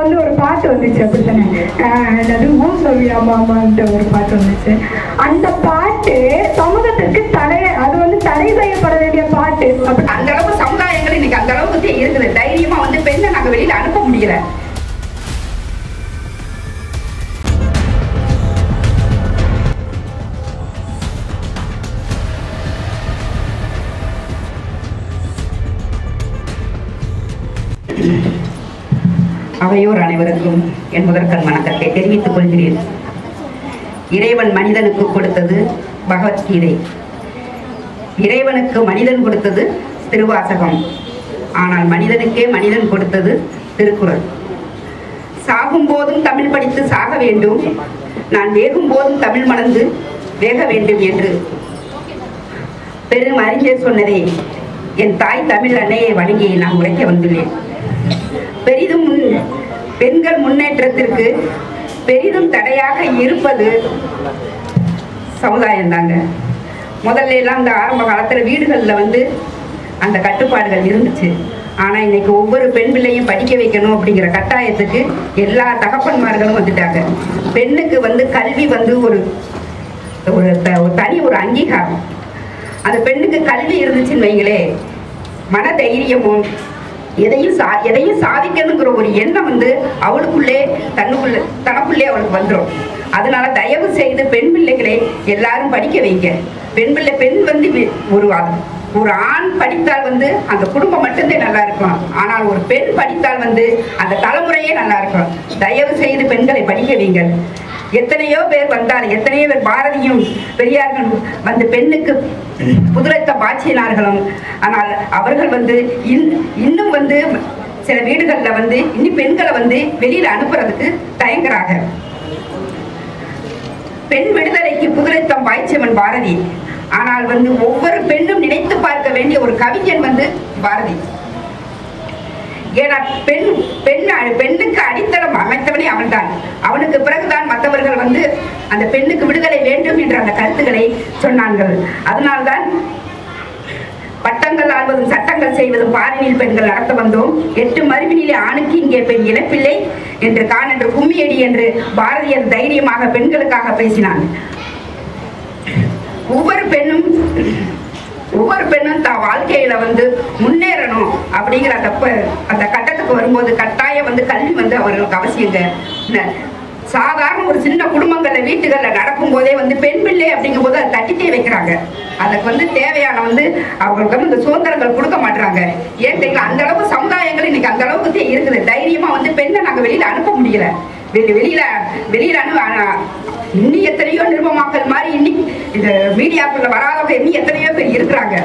வந்து ஒரு பாட்டு வந்துச்சு அப்படித்தானே, அது ஊர் சொல்லி அம்மான்ற ஒரு பாட்டு வந்துச்சு. அந்த பாட்டு சமூகத்திற்கு அது வந்து தடை செய்யப்பட வேண்டிய பாட்டு. அந்த அளவுக்கு சமுதாயங்கள் இன்னைக்கு அந்த அளவுக்கு இருக்குது. தைரியமா வந்து பெண்ணை நாங்க வெளியில அனுப்ப முடியல. அவையோர் அனைவருக்கும் என் முதற்கண் வணக்கத்தை தெரிவித்துக் கொள்கிறேன். இறைவன் மனிதனுக்கு கொடுத்தது பகவத்கீதை, இறைவனுக்கு மனிதன் கொடுத்தது திருவாசகம், ஆனால் மனிதனுக்கே மனிதன் கொடுத்தது திருக்குறள். சாகும் போதும் தமிழ் படித்து சாக வேண்டும், நான் வேகும் போதும் தமிழ் மணந்து வேக வேண்டும் என்று பெரும் அறிஞர் சொன்னதே என் தாய் தமிழ் அன்னையை வணங்கி நான் உழைக்க வந்துள்ளேன். பெரிதும் பெண்கள் முன்னேற்றத்திற்கு பெரிதும் தடையாக இருப்பது சமுதாயம் தாங்க. முதல்ல எல்லாம் இந்த ஆரம்ப காலத்துல வீடுகள்ல வந்து அந்த கட்டுப்பாடுகள் இருந்துச்சு. ஆனா இன்னைக்கு ஒவ்வொரு பெண் பிள்ளையும் படிக்க வைக்கணும் அப்படிங்கிற கட்டாயத்துக்கு எல்லா தகப்பன்மார்களும் வந்துட்டாங்க. பெண்ணுக்கு வந்து கல்வி வந்து ஒரு தனி ஒரு அங்கீகாரம். அந்த பெண்ணுக்கு கல்வி இருந்துச்சுன்னு வைங்களே, மன தைரியமும் எதையும் சாதிக்கணுங்கிற ஒரு எண்ணம் வந்து அவளுக்குள்ளே தனக்குள்ளே அவளுக்கு வந்துடும். அதனால தயவு செய்து பெண் பிள்ளைகளை எல்லாரும் படிக்க வைங்க. பெண் வந்து ஒரு ஆண் படித்தால் வந்து அந்த குடும்பம் மட்டும்தான் நல்லா இருக்கும். ஆனால் ஒரு பெண் படித்தால் வந்து அந்த தலைமுறையே நல்லா இருக்கும். தயவு செய்து பெண்களை படிக்க வைங்க. எத்தனையோ பேர் வந்தார், எத்தனையோ பேர் பாரதியும் பெரியார்கள் வந்து பெண்ணுக்கு புதுரத்த பாய்ச்சினார்களும். ஆனால் அவர்கள் வந்து இன்னும் வந்து சில வீடுகள்ல வந்து இன்னும் பெண்களை வந்து வெளியில அனுப்புறதுக்கு தயங்குறாங்க. பெண் விடுதலைக்கு புதுரத்தம் பாய்ச்சவன் பாரதி. ஆனால் வந்து ஒவ்வொரு பெண்ணும் நினைத்து பார்க்க வேண்டிய ஒரு கவிஞன் வந்து பாரதி. ஏன்னா பெண்ணுக்கு அடித்தளம் அமைத்தவனே அவன்தான். அவனுக்கு பிறகுதான் மற்றவர்கள் வந்து அந்த பெண்ணுக்கு விடுதலை வேண்டும் என்ற அந்த கருத்துக்களை சொன்னார்கள். அதனால்தான் பட்டங்கள் ஆள்வதும் சட்டங்கள் செய்வதும் பாரினில் பெண்கள் நடத்த வந்தோம். 8 மறுபினிலே ஆணுக்கு இங்கே பெண் இழப்பில்லை என்று கான் என்று கும்மியடி என்று பாரதியார் தைரியமாக பெண்களுக்காக பேசினான். ஒவ்வொரு பெண்ணும் தான் வாழ்க்கையில வந்து முன்னேறணும் அப்படிங்கிற அந்த கட்டத்துக்கு வரும்போது கட்டாயம் வந்து கல்வி வந்து அவர்களுக்கு அவசியங்க. சாதாரண ஒரு சின்ன குடும்பங்கள்ல வீட்டுகள்ல நடக்கும் போதே வந்து பெண் பிள்ளை அப்படிங்கும் போது அதை தட்டித்தே வைக்கிறாங்க. அதுக்கு வந்து தேவையான வந்து அவங்களுக்கு வந்து இந்த சுதந்திரங்கள் கொடுக்க மாட்டாங்க. ஏன் தெரியல, அந்த அளவுக்கு சமுதாயங்கள் இன்னைக்கு அந்த அளவுக்கு இருக்குது. தைரியமா வந்து பெண்ணை நாங்க வெளியில அனுப்ப முடியல. வெளியில இன்னும் எத்தனையோ நிருபமாக்கல் மாதிரி இன்னைக்கு இந்த மீடியாக்குள்ள வராதவங்க இன்னும் எத்தனையோ பேர் இருக்கிறாங்க.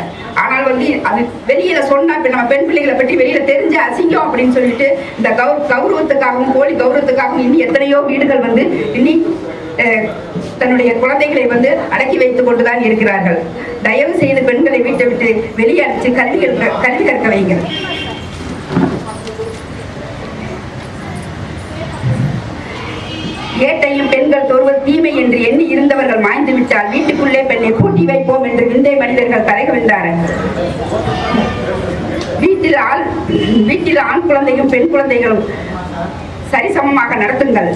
ஆனால் வந்து அது வெளியில சொன்னா நம்ம பெண் பிள்ளைகளை பற்றி வெளியில தெரிஞ்ச அசிங்கம் அப்படின்னு சொல்லிட்டு இந்த கௌரவத்துக்காகவும் போலி கௌரவத்துக்காகவும் இன்னும் எத்தனையோ வீடுகள் வந்து இன்னி தன்னுடைய குழந்தைகளை வந்து அடக்கி வைத்துக் கொண்டுதான் இருக்கிறார்கள். தயவு செய்து பெண்களை வீட்டை விட்டு வெளியே அடிச்சு கல்வி கற்க வைங்க. ஏட்டையும் பெண்கள் தோறுவது தீமை என்று எண்ணி இருந்தவர்கள் மாய்ந்து விட்டால் வீட்டுக்குள்ளே பெண்ணை பூட்டி வைப்போம் என்று விந்தை மனிதர்கள் தலைகவிழ்ந்தார்கள். வீட்டில் ஆண் குழந்தையும் பெண் குழந்தைகளும் சரிசமமாக நடத்துங்கள்.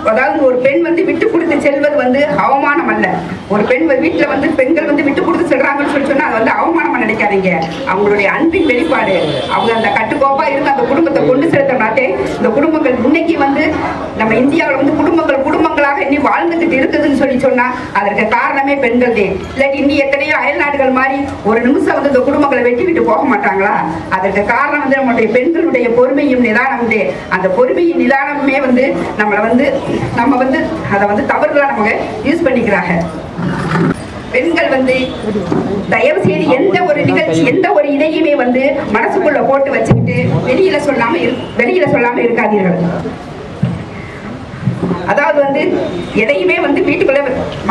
அதாவது ஒரு பெண் வந்து விட்டு கொடுத்து செல்வது வந்து அவமானம் அல்ல. ஒரு பெண் வீட்டுல வந்து பெண்கள் வந்து விட்டு கொடுத்து செல்றாங்கன்னு சொல்லி சொன்னா அது வந்து அவமானமா நினைக்காதீங்க. அவங்களுடைய அன்பின் வெளிப்பாடு. அவங்க அந்த கட்டுக்கோப்பா இருந்து அந்த குடும்பத்தை கொண்டு செலுத்தினாத்தே இந்த குடும்பங்கள் இன்னைக்கு வந்து நம்ம இந்தியாவில் வந்து குடும்பங்களாக இன்னும் வாழ்ந்துகிட்டு இருக்குதுன்னு சொல்லி சொன்னா அதற்கு காரணமே பெண்கள் தான். இல்லாட்டி இன்னும் எத்தனையோ அயல் நாடுகள் மாதிரி ஒரு நிமிஷம் வந்து இந்த குடும்பங்களை வெட்டி விட்டு போக மாட்டாங்களா? அதற்கு காரணம் வந்து நம்மளுடைய பெண்களுடைய பொறுமையும் நிதானம். அந்த பொறுமையும் நிதானமே வந்து நம்ம வந்து அதை வந்து தவறுதலா நமக்கு யூஸ் பண்ணிக்கிறாங்க. பெண்கள் வந்து தயவு செய்து எந்த ஒரு நிகழ்ச்சி எந்த ஒரு இதையுமே வந்து மனசுக்குள்ள போட்டு வச்சுக்கிட்டு வெளியில சொல்லாம இருக்காதீர்கள். அதாவது வந்து எதையுமே வந்து வீட்டுக்குள்ள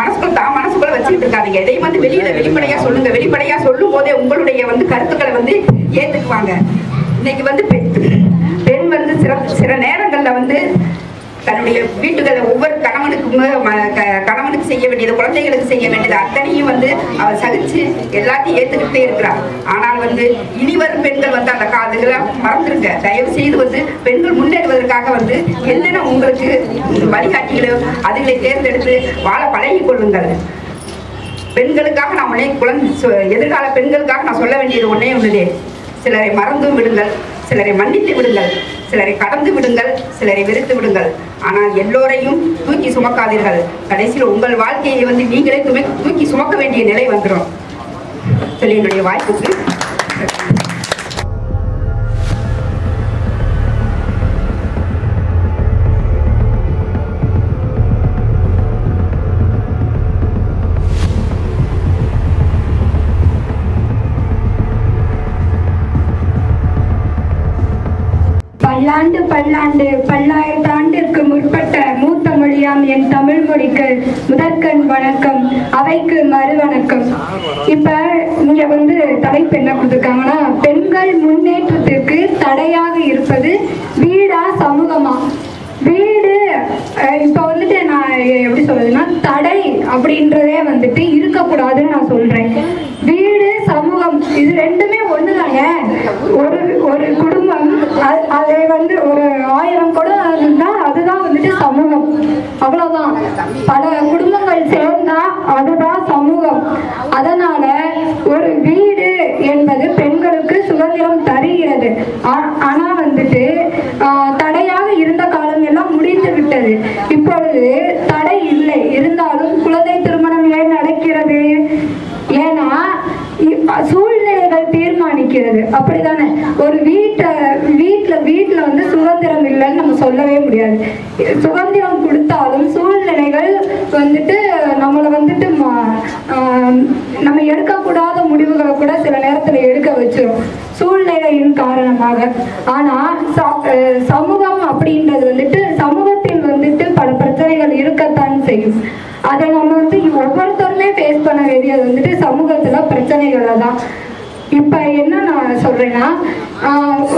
மனசுக்குள்ள வச்சுக்கிட்டு இருக்காதீங்க. எதையும் வந்து வெளிப்படையா சொல்லுங்க. வெளிப்படையா சொல்லும் போதே உங்களுடைய வந்து கருத்துக்களை வந்து ஏத்துக்குவாங்க. இன்னைக்கு வந்து பெண் வந்து சில நேரங்கள்ல வந்து தன்னுடைய வீட்டுகளை ஒவ்வொரு கணவனுக்கு செய்ய வேண்டியது, குழந்தைகளுக்கு செய்ய வேண்டியது அத்தனையும் வந்து அவர் சகிச்சு எல்லாத்தையும் ஏத்துக்கிட்டே இருக்கிறார். ஆனால் வந்து இனிவரும் பெண்கள் வந்து அந்த காதுகளை மறந்துருங்க. தயவு செய்து வந்து பெண்கள் முன்னேறுவதற்காக வந்து என்னென்ன உங்களுக்கு வழிகாட்டிகளோ அதுகளை தேர்ந்தெடுத்து வாழ பழகிக் கொள்ளுங்கள். பெண்களுக்காக நான் உடனே எதிர்கால பெண்களுக்காக நான் சொல்ல வேண்டியது ஒன்னே ஒன்றுதே, சிலரை மறந்தும் விடுங்கள், சிலரை மன்னித்து விடுங்கள், சிலரை கடந்து விடுங்கள், சிலரை வெறுத்து விடுங்கள். ஆனால் எல்லோரையும் தூக்கி சுமக்காதீர்கள். கடைசியில் உங்கள் வாழ்க்கையை வந்து நீங்களே தூக்கி சுமக்க வேண்டிய நிலை வந்துடும் சொல்லி என்னுடைய வாய்ப்புக்கு பல்லாண்டு பல்லாண்டு பல்லாயிரத்தாண்டிற்கு முற்பட்ட மூத்த மொழியாம் என் தமிழ் மொழிக்கு முதற்கண் வணக்கம், அவைக்கு மறு வணக்கம். இப்ப இங்க வந்து தலைப்பு என்ன கொடுத்துருக்காங்கன்னா, பெண்கள் முன்னேற்றத்திற்கு தடையாக இருப்பது வீடா சமூகமா? வீடு இப்ப வந்துட்டு நான் எப்படி சொல்றதுன்னா, தடை அப்படின்றதே வந்துட்டு இருக்கக்கூடாதுன்னு நான் சொல்றேன். வீடு சமூகம் இது ரெண்டுமே ஒண்ணுதாங்க. ஒரு குடும்பம் அதை வந்து ஒரு 1000 குடும்பம் இருந்தா அதுதான் வந்துட்டு சமூகம், அவ்வளவுதான். பல குடும்பங்கள் சேர்ந்தா அதுதான் சமூகம். அதனால ஒரு வீடு என்பது பெண்களுக்கு சுதந்திரம் தருகிறது. ஆனா வந்துட்டு தடையாக இருந்த காலம் எல்லாம் முடிந்து விட்டது. இப்பொழுது தடை இல்லை, இருந்தாலும் குழந்தை திருமணம் ஏன் நடக்கிறது? ஏன்னா சூழ்நிலைகள் தீர்மானிக்கிறது, அப்படிதானே? ஒரு வீட்டுல வந்து சுதந்திரம் இல்லைன்னு நம்ம சொல்லவே முடியாது. சுதந்திரம் கொடுத்தாலும் சூழ்நிலைகள் வந்துட்டு நம்மளை வந்துட்டு நம்ம எடுக்கக்கூடாத முடிவுகளை கூட சில நேரத்துல எடுக்க வச்சிரும் சூழ்நிலையின் காரணமாக. ஆனா சமூகம் அப்படின்றது வந்துட்டு சமூகத்தில் வந்துட்டு பல பிரச்சனைகள் இருக்கத்தான் செய்யும். அதை நம்ம வந்து ஒவ்வொருத்தருமே ஃபேஸ் பண்ண வேண்டியது வந்துட்டு சமூகத்துல பிரச்சனைகளை தான். இப்ப என்ன நான் சொல்றேன்னா,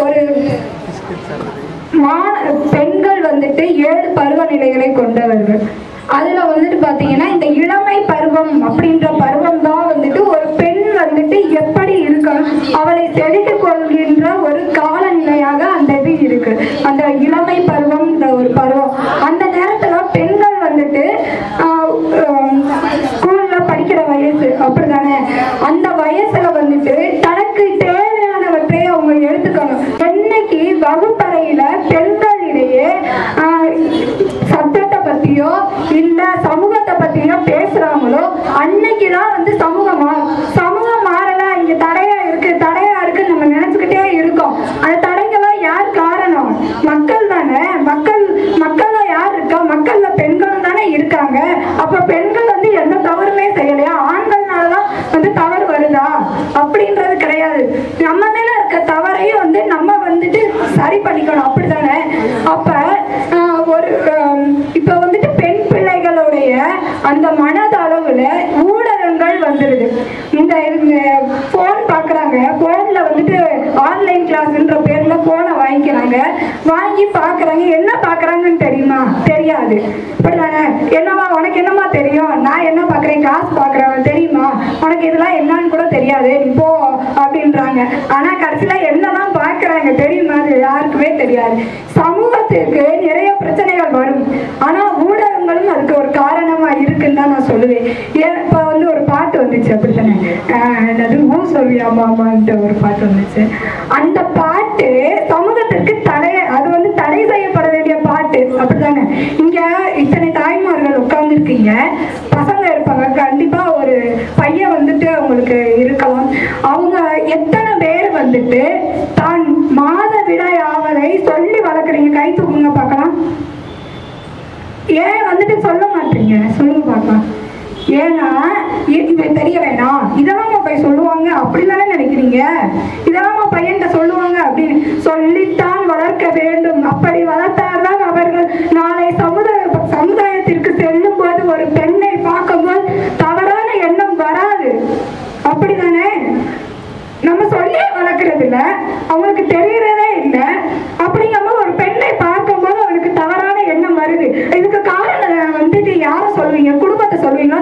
ஒரு பெண்கள் வந்துட்டு 7 பருவநிலைகளை கொண்டவர்கள். அதுல வந்துட்டு பாத்தீங்கன்னா இந்த இளமை பருவம் அப்படின்ற பருவம் தான் வந்துட்டு ஒரு பெண் வந்துட்டு எப்படி இருக்கணும், அவளை செதுக்கிக் கொள்கின்ற ஒரு காலநிலையாக அந்த இது இருக்கு. அந்த இளமை பருவம்ன்ற ஒரு பருவம், அந்த நேரத்துல பெண்கள் வந்துட்டு ஸ்கூல்ல படிக்கிற வயசு, அப்படிதானே? அந்த வயசுல வந்துட்டு தனக்கு தேவையானவற்றை அவங்க எடுத்துக்கணும். என்னைக்கு வகுப்பறையில பெண்களிடையே சட்டத்தை பத்தியோ இல்ல சமூகத்தை பத்தியோ பேசுறாங்களோ அன்னைக்குதான் வந்து சமூகம் மாறல. இங்க தடையா இருக்குன்னு நம்ம நினைச்சுக்கிட்டே இருக்கோம். அந்த தடைகள்லாம் யார் காரணம்? மக்கள் தானே. மக்கள்ல யார் இருக்கா? மக்கள்ல பெண்களும் தானே இருக்காங்க. அப்ப பெண்கள் வந்து எந்த தவறுமே செய்யலையா? ஆண்கள்னாலதான் வந்து தவறு வருதா அப்படின்றது கிடையாது. நம்ம மேல இருக்க தவறையும் வந்து நம்ம வந்துட்டு சரி பண்ணிக்கணும், அப்படித்தானே? அப்ப இப்ப வந்துட்டு பெண் பிள்ளைகளுடைய அந்த மனதளவுல ஊடகங்கள் வந்துருது. இந்த போன் பாக்குறாங்க, போன்ல வந்துட்டு ஆன்லைன் கிளாஸ்ன்ற பேர்ல போனை வாங்கிக்கிறாங்க, வாங்கி பாக்குறாங்க. என்ன பாக்குறாங்கன்னு தெரியுமா? தெரியாது, அப்படிதானே? என்னமா உனக்கு என்னமா தெரியும்? நான் என்ன பாக்குறேன், காசு பாக்குறேன் தெரியுமா? உனக்கு இதெல்லாம் என்னன்னு கூட தெரியாது, நீ போ அப்படின்றாங்க. ஆனா கடைசியில என்னதான் பாக்குறாங்க தெரியுமா? அது யாருக்குமே தெரியாது. சமூகத்துக்கு நிறைய பிரச்சனைகள் வரும், ஆனா ஊடகங்களும் அதுக்கு ஒரு காரணமா இருக்குன்னு தான் நான் சொல்லுவேன். இப்ப வந்து ஒரு பாட்டு வந்துச்சு, அப்படித்தானே? அது ஊ சொல்வியாமான்ட்டு ஒரு பாட்டு வந்துச்சு. அந்த பாட்டு சமூகத்திற்கு அது வந்து தடை செய்யப்பட வேண்டிய பாட்டு, அப்படித்தானே? இங்க இத்தனை தாய்மார்கள் உட்கார்ந்து இருக்கீங்க, பசங்க இருப்பாங்க, கண்டிப்பா ஒரு பையன் வந்துட்டு அவங்களுக்கு இருக்கலாம். அவங்க எத்தனை பேர் வந்துட்டு தான் மாதவிடாய் ஆவதை சொல்லி வளர்க்குறீங்க? கை தூக்குங்க பார்க்கலாம். ஏன் வந்துட்டு சொல்ல மாட்டீங்க? சொல்லுங்க பார்க்கலாம். ஏன்னா தெரிய வேண்டாம், இதெல்லாம் போய் சொல்லுவாங்க அப்படிதானே நினைக்கிறீங்க? இதெல்லாம் பையன்கிட்ட சொல்லுவாங்க அப்படின்னு சொல்லித்தான் வளர்க்க வேண்டும். அப்படி வளர்த்தால்தான் அவர்கள் நாளை சமுதாயத்திற்கு செல்லும் போது ஒரு பெண்ணை பார்க்கும்போது தவறான எண்ணம் வராது, அப்படிதானே? நம்ம சொல்லி வளர்க்கறது இல்ல, அவங்களுக்கு தெரியறதே இல்லை. அப்படிங்கும்போது ஒரு பெண்ணை பார்க்கும்போது அவனுக்கு தவறான எண்ணம் வருது. இதுக்கு காரணம் வந்துட்டு யாரை சொல்வீங்க? குடும்பத்தை சொல்வீங்களா?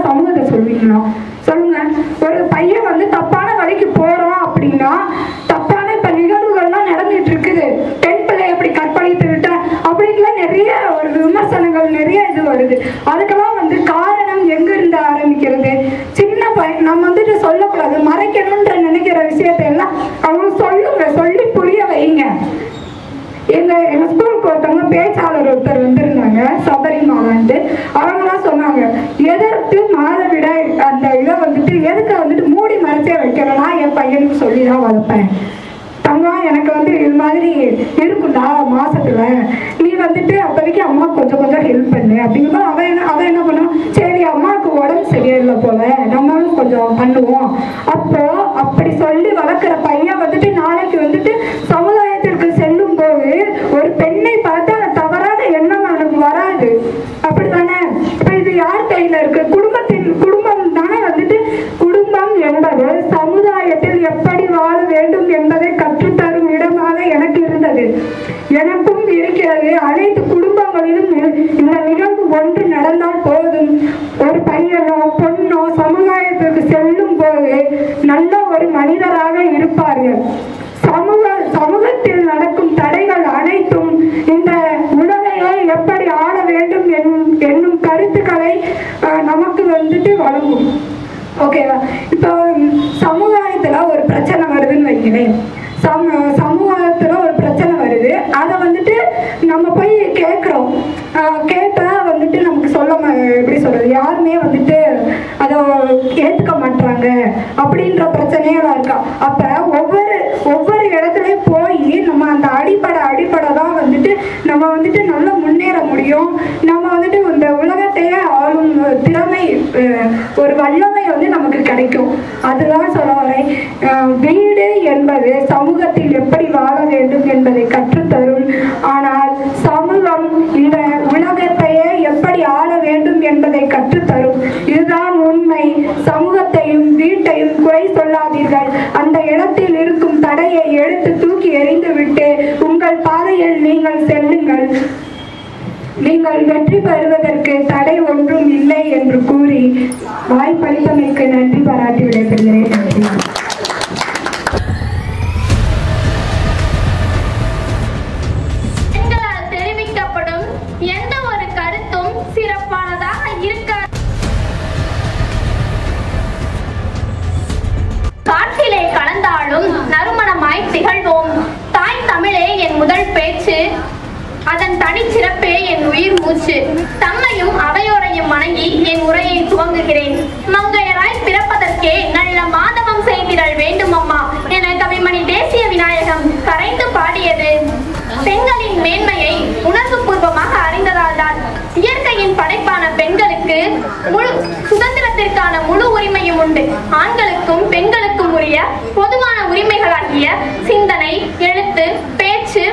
வருது. அதுக்கெல்லாம் வந்து காரணம் எங்கிருந்து ஆரம்பிக்கிறது? சின்ன பையன் நம்ம வந்துட்டு சொல்லக்கூடாது, மறைக்கணும்ன்ற நினைக்கிற விஷயத்தை எல்லாம் அவங்க சொல்லுங்க, சொல்லி புரிய வைங்க. எங்க ஸ்கூலுக்கு ஒருத்தவங்க பேச்சாளர் ஒருத்தர் வந்திருந்தாங்க, சபரிமாலான்ட்டு. அவங்களாம் சொன்னாங்க, எதற்கு மாதவிடாய் அந்த இதை வந்துட்டு எதுக்கு வந்துட்டு மூடி மறைச்சே வைக்கணும்னா என் பையனுக்கு சொல்லி தான் வளர்ப்பேன். தங்கம் எனக்கு வந்து இது மாதிரி இருக்குண்டா மாசத்துல, நீ வந்துட்டு அப்போதைக்கு அம்மா கொஞ்சம் ஹெல்ப் பண்ணு அப்படிங்கும்போது அவன் என்ன பண்ணுவான், சரி அம்மாவுக்கு உடம்பு சரியில்லை போல நம்மளும் கொஞ்சம் பண்ணுவோம். அப்போ அப்படி சொல்லி வளர்க்குற பையன் வந்துட்டு நாளைக்கு வந்துட்டு சமுதாயத்திற்கு செல்லும் போது ஒரு பெண்ணை பார்த்து அந்த தவறான எண்ணம் அவனுக்கு வராது. அப்படித்தானே? இப்போ இது யார் கையில இருக்கு? குடும்பம் தானே வந்துட்டு. குடும்பம் என்பது சமுதாயத்தில் எப்படி வாழ வேண்டும் என்பதை கற்றுத்தரும் இடமாக எனக்கு இருந்தது, எனக்கும் இருக்கிறது. அனைத்து குடும்பங்களிலும் இந்த நிகழ்வு ஒன்று நடந்தால் போதும். ஒரு பையனோ பொண்ணோ சமுதாயத்திற்கு செல்லும் போது நல்ல ஒரு மனிதராக இருப்பார்கள். சமூகத்தில் நடக்கும் தடைகள் அனைத்தும் இந்த உலகையை எப்படி ஆள வேண்டும் என்னும் கருத்துக்களை நமக்கு வந்துட்டு வழங்கும். ஓகேவா? இப்போ சமுதாயத்துல ஒரு பிரச்சனை வருதுன்னு வைக்கிறேன். சமூகத்துல ஒரு பிரச்சனை வருது, அதை வந்துட்டு நம்ம போய் கேட்குறோம். கேட்டா வந்துட்டு நமக்கு எப்படி சொல்றது, யாருமே வந்துட்டு அதை ஏத்துக்க மாட்டாங்க அப்படின்ற பிரச்சனையெல்லாம் இருக்கா. அப்ப ஒவ்வொரு இடத்துலயும் போய் நம்ம அந்த அடிப்படை தான் வந்துட்டு நம்ம வந்துட்டு நல்லா முன்னேற முடியும். நம்ம வந்துட்டு இந்த உலகத்தையே ஆளும் திறமை, ஒரு வல்லமை வந்து நமக்கு கிடைக்கும். அதுதான் சொல்ல வரேன். வீடு என்பது சமூகத்தில் எப்படி வாழ வேண்டும் என்பதை கற்றுத்தரும். ஆனால் சமூகம் இந்த உலகத்தையே எப்படி ஆள வேண்டும் என்பதை கற்றுத்தரும். இதுதான் உண்மை. சமூகத்தையும் வீட்டையும் குறை சொல்லாதீர்கள். அந்த இடத்தில் இருக்கும் தடையை எடுத்து தூக்கி எறிந்துவிட்டு உங்கள் பாதையில் நீங்கள் செல்லுங்கள். நீங்கள் வெற்றி பெறுவதற்கு தடை ஒன்றும் இல்லை என்று கூறி வாய்ப்பளித்தமைக்கு நன்றி பாராட்டி விடைபெறுகிறேன். நன்றி. தெரிவிக்கப்படும் எந்த ஒரு கருத்தும் சிறப்பானதாக இருக்க காற்றிலே கலந்தாலும் நறுமணமாய் திகழ்வோம். தாய் தமிழே என் முதல் பேச்சு, அதன் தனிச்சிறப்பே என் உயிர் மூச்சு. தம்மையும் அவையோரையும் வணங்கி என் உரையை துவங்குகிறேன். மங்கையராய் பிறப்பதற்கே நல்ல மாதவம் செய்திடல் வேண்டும் அம்மா என கவிமணி தேசிய விநாயகம் கரைந்து பாடியது பெண்களின் மேன்மையை உணர்வு பூர்வமாக அறிந்ததால் தான். இயற்கையின் படைப்பான பெண்களுக்கு சுதந்திரத்திற்கான முழு உரிமையும் உண்டு. ஆண்களுக்கும் பெண்களுக்கும் உரிய பொதுவான உரிமைகளாகிய சிந்தனை, எழுத்து, பேச்சு,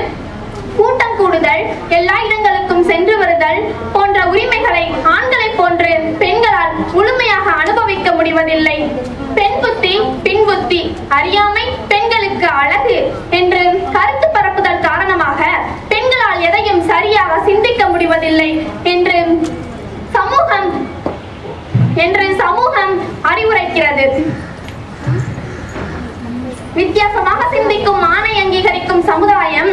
கூட்டம் கூடுதல், எல்லா இடங்களுக்கும் சென்று வருதல் போன்ற உரிமைகளை ஆண்களை போன்று பெண்களால் முழுமையாக அனுபவிக்க முடிவதில்லை. பெண் புத்தி, பின் புத்தி, அறியாமை பெண்களுக்கு அழகு என்று கருத்து பரப்புதல் காரணமாக பெண்களால் எதையும் சரியாக சிந்திக்க முடிவதில்லை என்று சமூகம் அறிவுரைக்கிறது. வித்தியாசமாக சிந்திக்கும் ஆணை அங்கீகரிக்கும் சமுதாயம்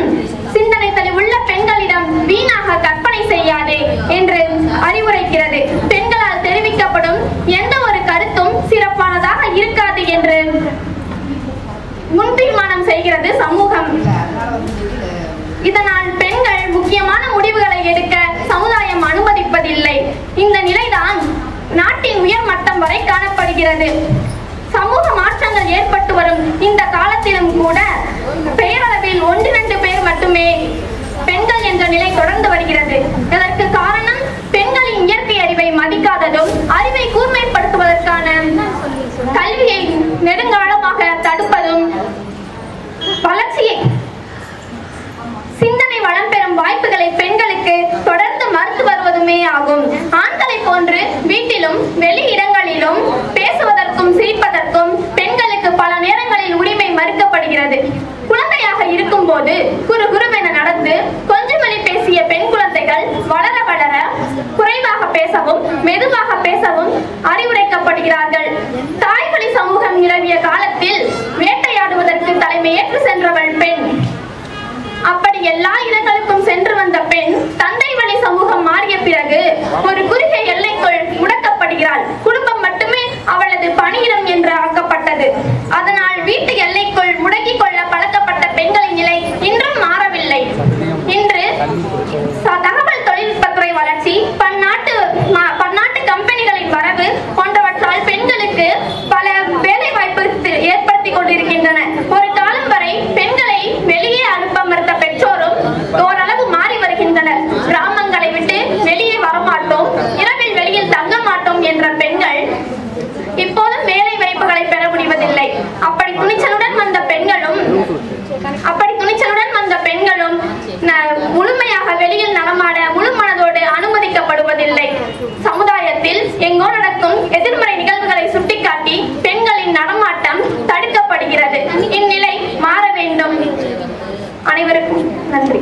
சிந்தனை தெளிவுள்ள பெண்களிடம் வீணாக கற்பனை செய்யாதே என்று அறிவுரைக்கிறது. பெண்களால் தெரிவிக்கப்படும் எந்த ஒரு கருத்தும் சிறப்பானதாக இருக்காது என்று முன்தீர்மானம் செய்கிறது சமூகம். இதனால் பெண்கள் முக்கியமான முடிவுகளை எடுக்க சமுதாயம் அனுமதிப்பதில்லை. இந்த நிலைதான் நாட்டின் உயர் மட்டம் வரை காணப்படுகிறது. சமூக மாற்றங்கள் ஏற்பட்டு வரும் இந்த காலத்திலும் கூட பெயரளவில் 1-2 பேர் மட்டுமே பெண்கள் என்ற நிலை தொடர்ந்து வருகிறது. இதற்கு காரணம் பெண்களின் இயற்கை அறிவை மதிக்காததும், அறிவை கூர்மைப்படுத்துவதற்கான கல்வியை நெடுங்காலமாக தடுப்பதும், வளர்ச்சியை சிந்தனை வளம் பெறும் வாய்ப்புகளை பெண்களுக்கு தொடர்ந்து மறுத்து வருவதுமே ஆகும். ஆண்களை போன்று வீட்டிலும் வெளி இடங்களிலும் பேசுவதற்கும் சிரிப்பதற்கும் பெண்களுக்கு பல நேரங்களில் உரிமை மறுக்கப்படுகிறது. குழந்தையாக இருக்கும் போது குறுகுறுவென நடந்து கொஞ்சமொழி பேசிய பெண் குழந்தைகள் வளர வளர குறைவாக பேசவும் மெதுவாக பேசவும் அறிவுரைக்கப்படுகிறார்கள். தாய்வழி சமூகம் நிலவிய காலத்தில் வேட்டையாடுவதற்கு தலைமையேற்று சென்றவள் பெண். அப்படி எல்லா இடங்களுக்கும் சென்று வந்த பெண் தந்தை வழி சமூகம் மாறிய பிறகு ஒரு தகவல் தொழில்நுட்பத்துறை வளர்ச்சி, பன்னாட்டு கம்பெனிகளின் வரவு போன்றவற்றால் பெண்களுக்கு பல வேலை வாய்ப்பு ஏற்படுத்தி கொண்டிருக்கின்றன. ஒரு காலம் வரை பெண்களை வெளியே அனுப்ப மறுத்த பெற்றோரும் ஓரளவு மாறி வருகின்றனர். கிராமங்களை விட்டு வெளியே வரமாட்டோம், இரவில் வெளியில் தங்க மாட்டோம் என்ற பெண்கள் இப்போதும் வேலை வாய்ப்புகளை பெற முடிவதில்லை. அப்படி துணிச்சலுடன் வந்த பெண்களும் முழுமையாக வெளியில் நடமாட முழு மனதோடு அனுமதிக்கப்படுவதில்லை. சமுதாயத்தில் எங்கோ நடக்கும் எதிர்மறை நிகழ்வுகளை சுட்டிக்காட்டி பெண்களின் நடமாட்டம் தடுக்கப்படுகிறது. இந்நிலை மாற வேண்டும். அனைவருக்கும் நன்றி.